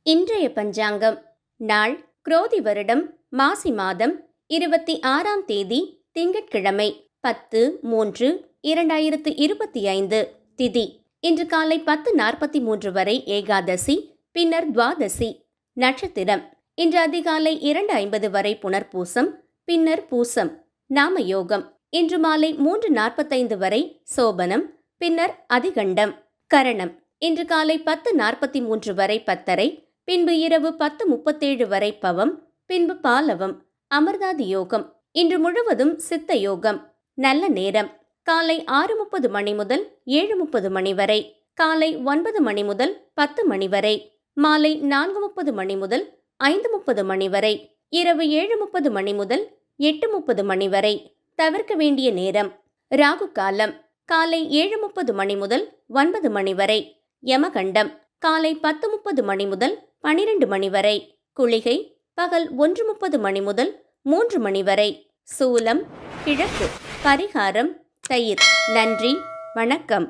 இன்றைய பஞ்சாங்கம். நாள் குரோதி வருடம் மாசி மாதம் 26ஆம் தேதி திங்கட்கிழமை 10/3/2025. திதி இன்று காலை 10:43 வரை ஏகாதசி, பின்னர் துவாதசி. நட்சத்திரம் இன்று அதிகாலை 2:50 வரை புனர்பூசம், பின்னர் பூசம். நாமயோகம் இன்று மாலை 3:45 வரை சோபனம், பின்னர் அதிகண்டம். கரணம் இன்று காலை 10:43 வரை பத்தரை, பின்பு இரவு 10:37 வரை பவம், பின்பு பாலவம். அமிர்தாதி யோகம் இன்று முழுவதும் சித்த யோகம். நல்ல நேரம் காலை 6:30 மணி முதல் 7:30 மணி வரை, காலை 9 மணி முதல் 10 மணி வரை, மாலை 4:30 மணி முதல் 5:30 மணி வரை, இரவு 7:30 மணி முதல் 8:30 மணி வரை. தவிர்க்க வேண்டிய நேரம் ராகு காலம் காலை 7:30 மணி முதல் 9 மணி வரை. யமகண்டம் காலை 10:30 மணி முதல் 12 மணி வரை. குளிகை பகல் 1:30 மணி முதல் 3 மணி வரை. சூலம் கிழக்கு. பரிகாரம் தயிர். நன்றி, வணக்கம்.